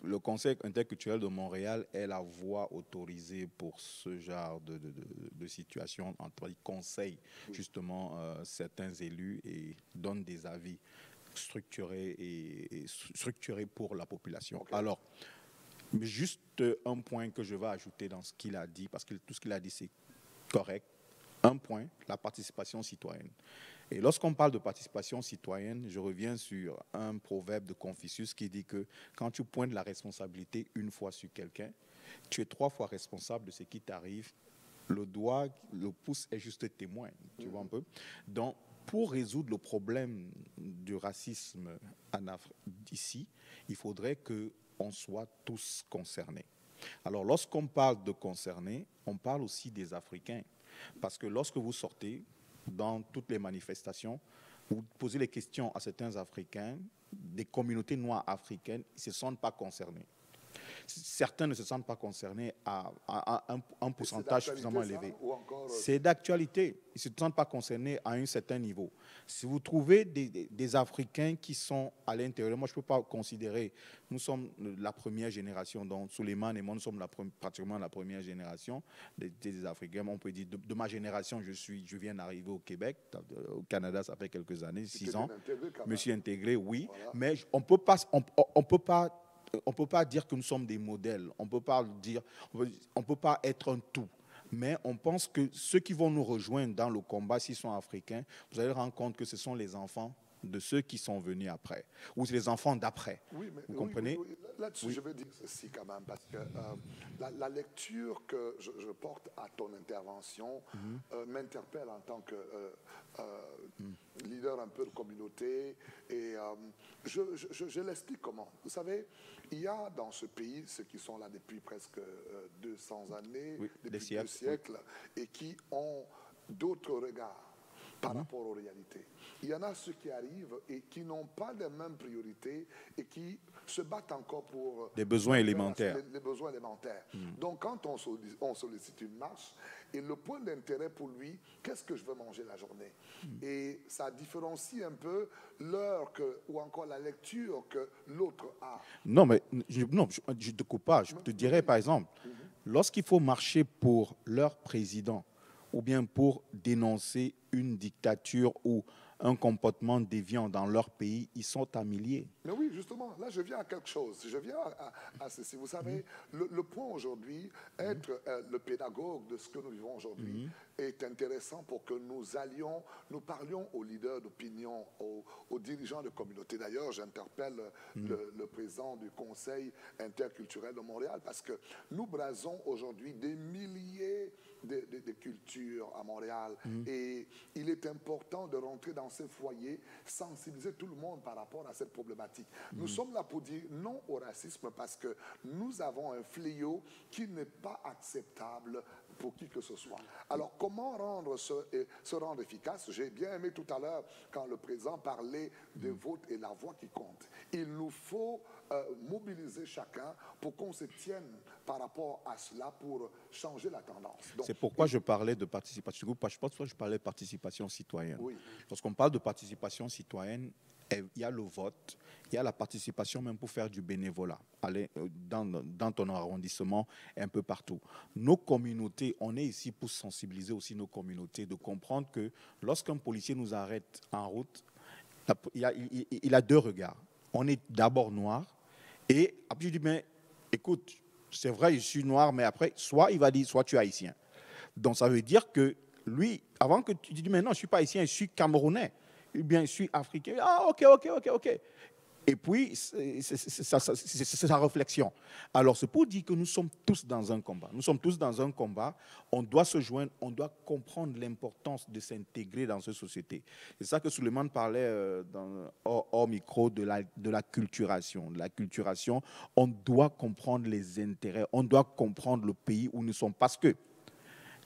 le Conseil interculturel de Montréal est la voie autorisée pour ce genre de situation. Il conseille justement certains élus et donne des avis structurés pour la population. Okay. Alors, juste un point que je vais ajouter dans ce qu'il a dit, parce que tout ce qu'il a dit, c'est correct. Un point, la participation citoyenne. Et lorsqu'on parle de participation citoyenne, je reviens sur un proverbe de Confucius qui dit que quand tu pointes la responsabilité une fois sur quelqu'un, tu es 3 fois responsable de ce qui t'arrive. Le pouce est juste témoin, tu vois un peu. Donc, pour résoudre le problème du racisme ici, il faudrait qu'on soit tous concernés. Alors, lorsqu'on parle de concernés, on parle aussi des Africains. Parce que lorsque vous sortez dans toutes les manifestations, vous posez les questions à certains Africains, des communautés noires africaines, ils ne se sentent pas concernés. Certains ne se sentent pas concernés à un pourcentage suffisamment élevé. C'est d'actualité. Ils ne se sentent pas concernés à un certain niveau. Si vous trouvez des Africains qui sont à l'intérieur, moi je ne peux pas considérer, nous sommes la première génération, donc Souleymane et moi nous sommes pratiquement la première génération des Africains. On peut dire de ma génération, je viens d'arriver au Québec, au Canada ça fait quelques années, 6 ans. Je me suis intégré, oui, voilà. Mais on peut pas dire que nous sommes des modèles. On peut pas être un tout. Mais on pense que ceux qui vont nous rejoindre dans le combat, s'ils sont africains, vous allez rendre compte que ce sont les enfants de ceux qui sont venus après, ou les enfants d'après. Oui, mais, vous comprenez? Oui. Là-dessus, je veux dire ceci quand même, parce que la lecture que je porte à ton intervention m'interpelle en tant que leader un peu de communauté, et je l'explique comment. Vous savez, il y a dans ce pays ceux qui sont là depuis presque 200 années, depuis 2 siècles, et qui ont d'autres regards par rapport aux réalités. Il y en a ceux qui arrivent et qui n'ont pas les mêmes priorités et qui se battent encore pour... des besoins élémentaires. Les besoins élémentaires. Donc, quand on sollicite une marche, et le point d'intérêt pour lui, qu'est-ce que je veux manger la journée? Et ça différencie un peu l'heure ou encore la lecture que l'autre a. Non, mais je ne te coupe pas. Je te dirais, par exemple, lorsqu'il faut marcher pour leur président, ou bien pour dénoncer une dictature ou un comportement déviant dans leur pays, ils sont à milliers. Mais oui, justement, là je viens à quelque chose. Je viens à ceci. Vous savez, le point aujourd'hui, être le pédagogue de ce que nous vivons aujourd'hui est intéressant pour que nous parlions aux leaders d'opinion, aux dirigeants de communauté. D'ailleurs, j'interpelle le président du Conseil interculturel de Montréal parce que nous brasons aujourd'hui des milliers de cultures à Montréal et il est important de rentrer dans ces foyers, sensibiliser tout le monde par rapport à cette problématique. Nous sommes là pour dire non au racisme parce que nous avons un fléau qui n'est pas acceptable pour qui que ce soit. Alors, comment rendre se rendre efficace? J'ai bien aimé tout à l'heure quand le président parlait des votes et la voix qui compte. Il nous faut mobiliser chacun pour qu'on se tienne par rapport à cela pour changer la tendance. C'est pourquoi je parlais de participation. Je pense que je parlais de participation citoyenne. Oui. Lorsqu'on parle de participation citoyenne, il y a le vote, il y a la participation même pour faire du bénévolat, aller dans ton arrondissement, un peu partout. Nos communautés, on est ici pour sensibiliser aussi nos communautés, de comprendre que lorsqu'un policier nous arrête en route, il a deux regards. On est d'abord noir, et après je dis, mais écoute, c'est vrai, je suis noir, mais après, soit il va dire, soit tu es haïtien. Donc ça veut dire que lui, avant que tu dis, mais non, je ne suis pas haïtien, je suis camerounais, ou bien je suis africain. Ah, ok. Et puis, c'est sa réflexion. Alors, c'est pour dire que nous sommes tous dans un combat. Nous sommes tous dans un combat. On doit se joindre, on doit comprendre l'importance de s'intégrer dans cette société. C'est ça que Souleymane parlait hors micro de la culturation. De la culturation, on doit comprendre les intérêts, on doit comprendre le pays où nous sommes. Parce que,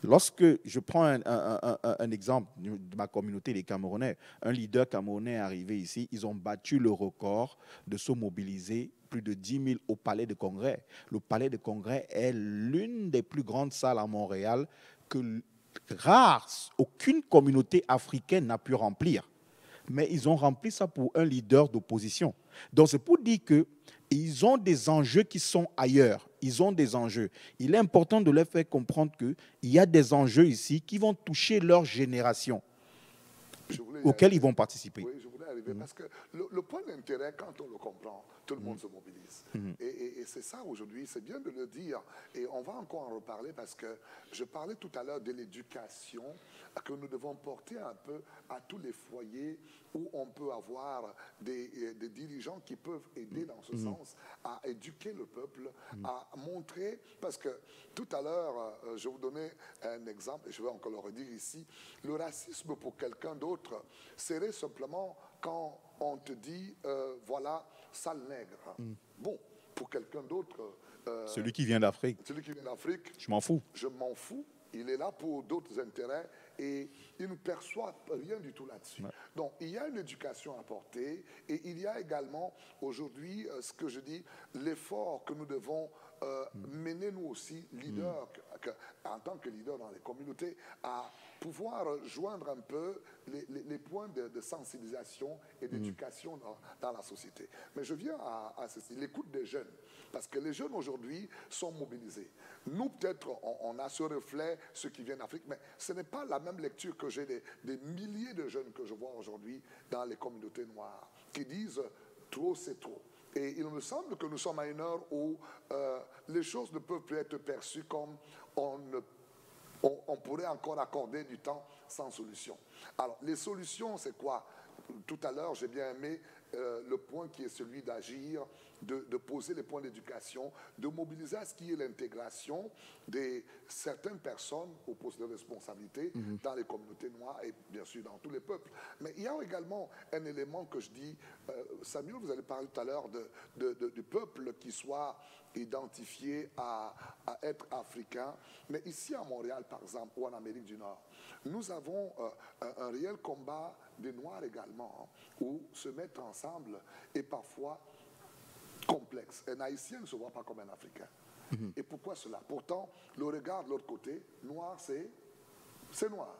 lorsque je prends un exemple de ma communauté, les Camerounais, un leader camerounais est arrivé ici, ils ont battu le record de se mobiliser plus de 10 000 au Palais de Congrès. Le Palais de Congrès est l'une des plus grandes salles à Montréal que aucune communauté africaine n'a pu remplir. Mais ils ont rempli ça pour un leader d'opposition. Donc c'est pour dire qu'ils ont des enjeux qui sont ailleurs. Ils ont des enjeux. Il est important de leur faire comprendre qu'il y a des enjeux ici qui vont toucher leur génération, auxquels ils vont participer. Oui, je voulais arriver parce que le point d'intérêt, quand on le comprend, tout le monde se mobilise. Et c'est ça aujourd'hui, c'est bien de le dire. Et on va encore en reparler parce que je parlais tout à l'heure de l'éducation que nous devons porter un peu à tous les foyers où on peut avoir des dirigeants qui peuvent aider dans ce sens à éduquer le peuple, à montrer, parce que tout à l'heure, je vous donnais un exemple, et je vais encore le redire ici, le racisme pour quelqu'un d'autre serait simplement quand on te dit, voilà, sale nègre. Bon, pour quelqu'un d'autre... celui qui vient d'Afrique. Celui qui vient d'Afrique. Je m'en fous. Je m'en fous. Il est là pour d'autres intérêts et il ne perçoit rien du tout là-dessus. Ouais. Donc, il y a une éducation à porter et il y a également aujourd'hui, ce que je dis, l'effort que nous devons mener nous aussi, leaders, en tant que leader dans les communautés, à pouvoir joindre un peu les points de sensibilisation et d'éducation dans la société. Mais je viens à ceci, l'écoute des jeunes, parce que les jeunes aujourd'hui sont mobilisés. Nous, peut-être, on a ce reflet, ceux qui viennent d'Afrique, mais ce n'est pas la même lecture que j'ai des milliers de jeunes que je vois aujourd'hui dans les communautés noires, qui disent « trop, c'est trop ». Et il me semble que nous sommes à une heure où les choses ne peuvent plus être perçues comme on pourrait encore accorder du temps sans solution. Alors, les solutions, c'est quoi? Tout à l'heure, j'ai bien aimé le point qui est celui d'agir, de poser les points d'éducation, de mobiliser à ce qui est l'intégration de certaines personnes au poste de responsabilité dans les communautés noires et bien sûr dans tous les peuples. Mais il y a également un élément que je dis, Samuel, vous allez parler tout à l'heure du peuple qui soit identifié à être africain. Mais ici à Montréal, par exemple, ou en Amérique du Nord, nous avons un réel combat des Noirs également, où se mettre ensemble est parfois complexe. Un Haïtien ne se voit pas comme un Africain. Et pourquoi cela? Pourtant, le regard de l'autre côté, noir, c'est noir.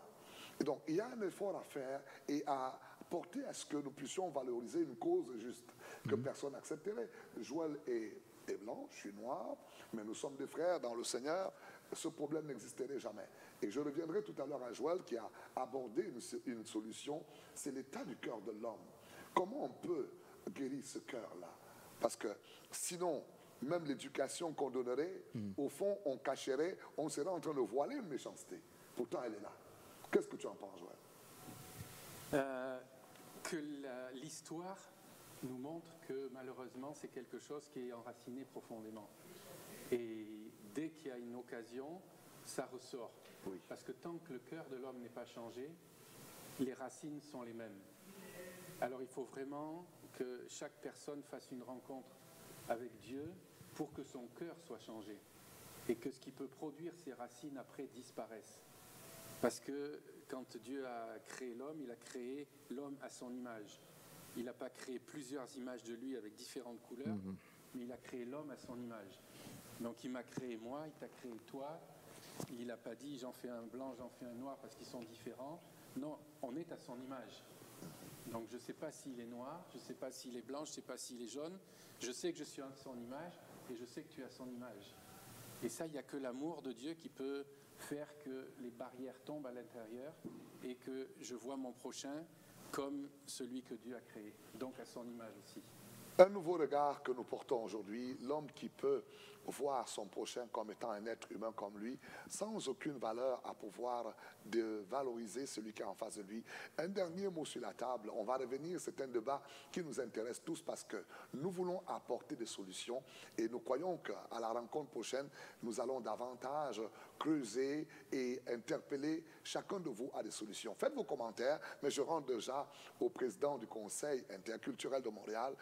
Et donc, il y a un effort à faire et à porter à ce que nous puissions valoriser une cause juste, que personne n'accepterait. Joël est blanc, je suis noir, mais nous sommes des frères dans le Seigneur. Ce problème n'existerait jamais. Et je reviendrai tout à l'heure à Joël qui a abordé une solution, c'est l'état du cœur de l'homme. Comment on peut guérir ce cœur-là? Parce que sinon, même l'éducation qu'on donnerait, au fond, on cacherait, on serait en train de voiler une méchanceté. Pourtant, elle est là. Qu'est-ce que tu en penses, Joël? Que l'histoire nous montre que malheureusement, c'est quelque chose qui est enraciné profondément. Et dès qu'il y a une occasion, ça ressort. Oui. Parce que tant que le cœur de l'homme n'est pas changé, les racines sont les mêmes. Alors il faut vraiment que chaque personne fasse une rencontre avec Dieu pour que son cœur soit changé et que ce qui peut produire ces racines après disparaisse. Parce que quand Dieu a créé l'homme, il a créé l'homme à son image. Il n'a pas créé plusieurs images de lui avec différentes couleurs, mais il a créé l'homme à son image. Donc il m'a créé moi, il t'a créé toi. Il n'a pas dit j'en fais un blanc, j'en fais un noir parce qu'ils sont différents. Non, on est à son image. Donc je ne sais pas s'il est noir, je ne sais pas s'il est blanc, je ne sais pas s'il est jaune. Je sais que je suis à son image et je sais que tu es à son image. Et ça, il n'y a que l'amour de Dieu qui peut faire que les barrières tombent à l'intérieur et que je vois mon prochain comme celui que Dieu a créé, donc à son image aussi. Un nouveau regard que nous portons aujourd'hui, l'homme qui peut voir son prochain comme étant un être humain comme lui, sans aucune valeur à pouvoir de valoriser celui qui est en face de lui. Un dernier mot sur la table, on va revenir, c'est un débat qui nous intéresse tous parce que nous voulons apporter des solutions et nous croyons qu'à la rencontre prochaine, nous allons davantage creuser et interpeller chacun de vous à des solutions. Faites vos commentaires, mais je rends déjà au président du Conseil interculturel de Montréal.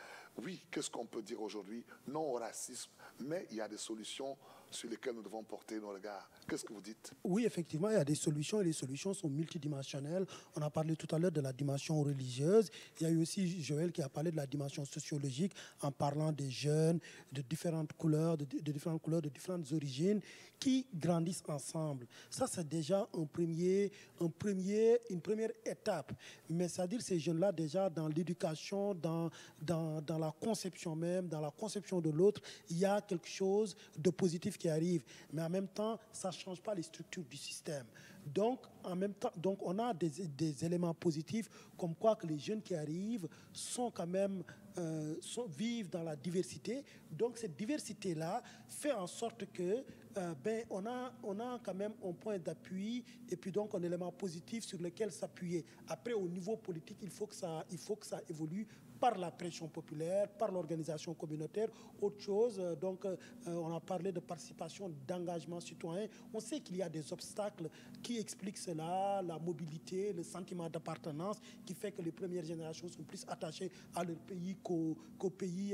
Oui, qu'est-ce qu'on peut dire aujourd'hui? Non au racisme, mais il y a des solutions sur lesquelles nous devons porter nos regards. Qu'est-ce que vous dites? Oui, effectivement, il y a des solutions et les solutions sont multidimensionnelles. On a parlé tout à l'heure de la dimension religieuse. Il y a eu aussi Joël qui a parlé de la dimension sociologique en parlant des jeunes de différentes couleurs, de différentes origines qui grandissent ensemble. Ça, c'est déjà une première étape. Mais c'est-à-dire ces jeunes-là, déjà, dans l'éducation, dans la conception même, dans la conception de l'autre, il y a quelque chose de positif qui arrive. Mais en même temps, ça ne change pas les structures du système. Donc, en même temps, on a des éléments positifs, comme quoi que les jeunes qui arrivent sont quand même, vivent dans la diversité. Donc, cette diversité-là fait en sorte que on a quand même un point d'appui et puis donc un élément positif sur lequel s'appuyer. Après, au niveau politique, il faut que ça évolue par la pression populaire, par l'organisation communautaire, autre chose. Donc, on a parlé de participation, d'engagement citoyen. On sait qu'il y a des obstacles qui expliquent cela, la mobilité, le sentiment d'appartenance, qui fait que les premières générations sont plus attachées à leur pays qu'au pays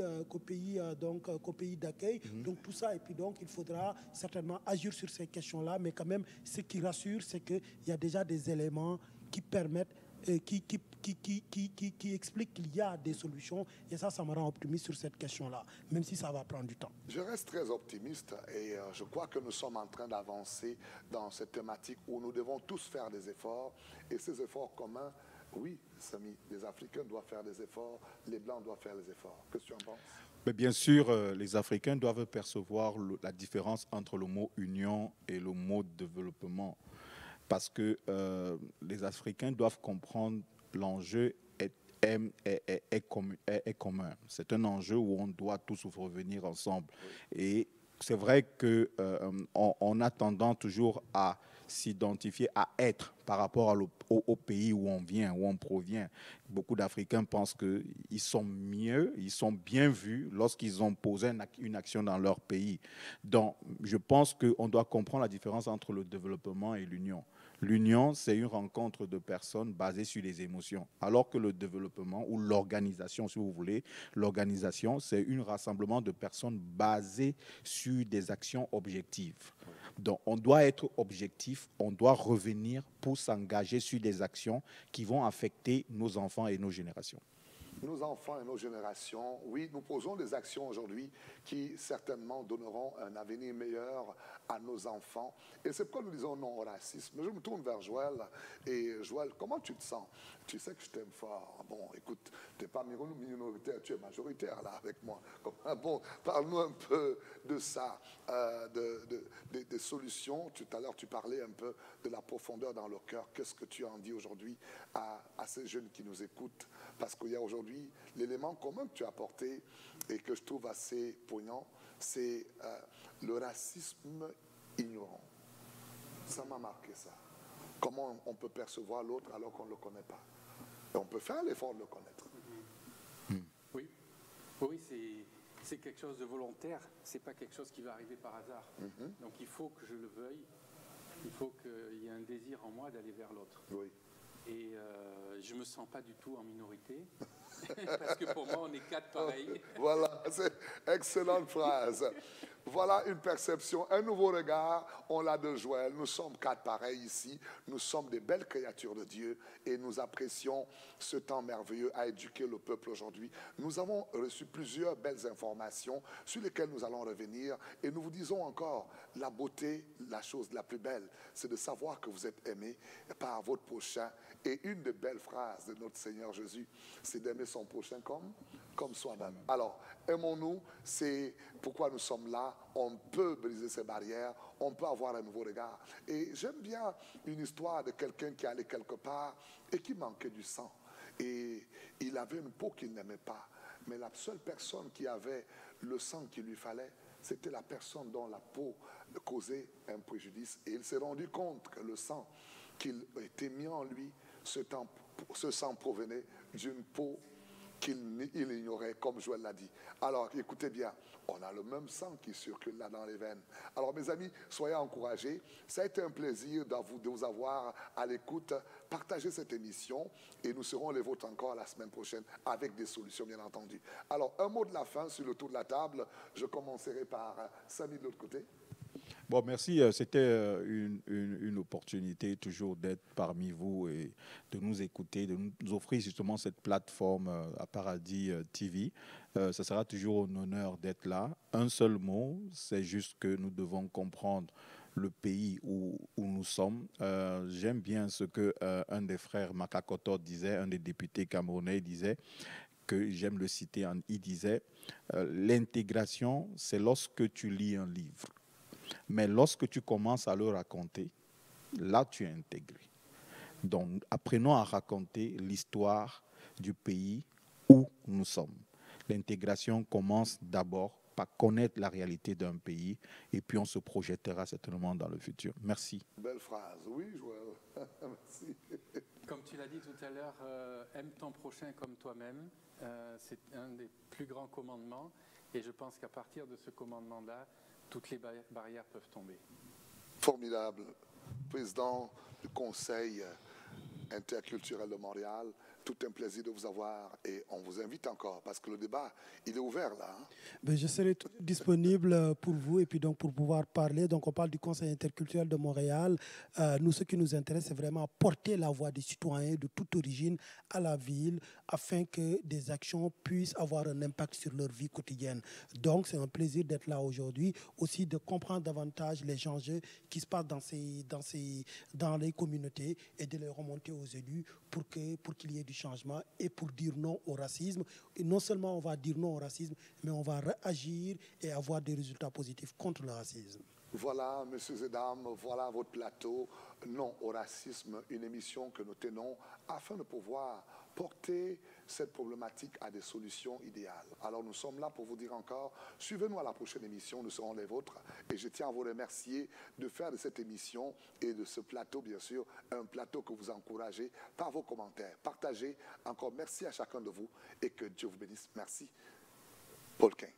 d'accueil. Donc, tout ça, et puis donc, il faudra certainement agir sur ces questions-là, mais quand même, ce qui rassure, c'est qu'il y a déjà des éléments qui permettent qui explique qu'il y a des solutions et ça me rend optimiste sur cette question-là, même si ça va prendre du temps. Je reste très optimiste et je crois que nous sommes en train d'avancer dans cette thématique où nous devons tous faire des efforts et ces efforts communs, oui, Samy, les Africains doivent faire des efforts, les Blancs doivent faire des efforts. Qu'est-ce que tu en penses? Mais bien sûr, les Africains doivent percevoir la différence entre le mot union et le mot développement. Parce que les Africains doivent comprendre l'enjeu est commun. C'est un enjeu où on doit tous revenir ensemble. Et c'est vrai qu'on a tendance toujours à s'identifier, à être par rapport au pays où on vient, où on provient. Beaucoup d'Africains pensent qu'ils sont mieux, ils sont bien vus lorsqu'ils ont posé une action dans leur pays. Donc, je pense qu'on doit comprendre la différence entre le développement et l'union. L'union, c'est une rencontre de personnes basée sur les émotions, alors que le développement ou l'organisation, si vous voulez, l'organisation, c'est un rassemblement de personnes basées sur des actions objectives. Donc, on doit être objectif, on doit revenir pour s'engager sur des actions qui vont affecter nos enfants et nos générations. Nos enfants et nos générations, oui, nous posons des actions aujourd'hui qui certainement donneront un avenir meilleur à nos enfants. Et c'est pourquoi nous disons non au racisme. Je me tourne vers Joël. Et Joël, comment tu te sens? Tu sais que je t'aime fort. Bon, écoute, tu n'es pas minoritaire, tu es majoritaire là avec moi. Bon, parle-nous un peu de ça, des solutions. Tout à l'heure, tu parlais un peu de la profondeur dans le cœur. Qu'est-ce que tu en dis aujourd'hui à ces jeunes qui nous écoutent? Parce qu'il y a aujourd'hui l'élément commun que tu as apporté et que je trouve assez poignant, c'est le racisme ignorant. Ça m'a marqué ça. Comment on peut percevoir l'autre alors qu'on ne le connaît pas? Et on peut faire l'effort de le connaître. Oui, oui, c'est quelque chose de volontaire. C'est pas quelque chose qui va arriver par hasard. Donc il faut que je le veuille. Il faut qu'il y ait un désir en moi d'aller vers l'autre. Oui. Et je ne me sens pas du tout en minorité, parce que pour moi, on est 4 pareils. Voilà, c'est une excellente phrase. Voilà une perception, un nouveau regard, on l'a de Joël. Nous sommes 4 pareils ici, nous sommes des belles créatures de Dieu et nous apprécions ce temps merveilleux à éduquer le peuple aujourd'hui. Nous avons reçu plusieurs belles informations sur lesquelles nous allons revenir et nous vous disons encore, la beauté, la chose la plus belle, c'est de savoir que vous êtes aimés par votre prochain. Et une des belles phrases de notre Seigneur Jésus, c'est d'aimer son prochain comme soi-même. Alors, aimons-nous, c'est pourquoi nous sommes là. On peut briser ces barrières, on peut avoir un nouveau regard. Et j'aime bien une histoire de quelqu'un qui allait quelque part et qui manquait du sang. et il avait une peau qu'il n'aimait pas. Mais la seule personne qui avait le sang qu'il lui fallait, c'était la personne dont la peau causait un préjudice. Et il s'est rendu compte que le sang qu'il était mis en lui, ce sang provenait d'une peau qu'il ignorait, comme Joël l'a dit. Alors, écoutez bien, on a le même sang qui circule là dans les veines. Alors, mes amis, soyez encouragés. Ça a été un plaisir de vous avoir à l'écoute. Partagez cette émission et nous serons les vôtres encore la semaine prochaine avec des solutions, bien entendu. Alors, un mot de la fin sur le tour de la table. Je commencerai par Samy de l'autre côté. Bon, merci. C'était une opportunité toujours d'être parmi vous et de nous écouter, de nous offrir justement cette plateforme à Paradis TV. Ça sera toujours un honneur d'être là. Un seul mot, c'est juste que nous devons comprendre le pays où nous sommes. J'aime bien ce que un des frères Makakoto disait, un des députés camerounais disait, que j'aime le citer, il disait l'intégration, c'est lorsque tu lis un livre. Mais lorsque tu commences à le raconter, là, tu es intégré. Donc, apprenons à raconter l'histoire du pays où nous sommes. L'intégration commence d'abord par connaître la réalité d'un pays et puis on se projettera certainement dans le futur. Merci. Belle phrase. Oui, Joël. Merci. Comme tu l'as dit tout à l'heure, aime ton prochain comme toi-même. C'est un des plus grands commandements. Et je pense qu'à partir de ce commandement-là, toutes les barrières peuvent tomber. Formidable. Président du Conseil interculturel de Montréal, tout un plaisir de vous avoir et on vous invite encore parce que le débat, il est ouvert là. Hein? Ben, je serai disponible pour vous et puis donc pour pouvoir parler. Donc on parle du Conseil interculturel de Montréal. Nous, ce qui nous intéresse, c'est vraiment porter la voix des citoyens de toute origine à la ville afin que des actions puissent avoir un impact sur leur vie quotidienne. Donc c'est un plaisir d'être là aujourd'hui, aussi de comprendre davantage les enjeux qui se passent dans les communautés et de les remonter aux élus pour qu'il y ait du changement et pour dire non au racisme. Et non seulement on va dire non au racisme, mais on va réagir et avoir des résultats positifs contre le racisme. Voilà, messieurs et dames, voilà votre plateau, non au racisme, une émission que nous tenons afin de pouvoir porter cette problématique à des solutions idéales. Alors nous sommes là pour vous dire encore, suivez-nous à la prochaine émission, nous serons les vôtres. Et je tiens à vous remercier de faire de cette émission et de ce plateau, bien sûr, un plateau que vous encouragez par vos commentaires. Partagez. Encore merci à chacun de vous et que Dieu vous bénisse. Merci. Paul King.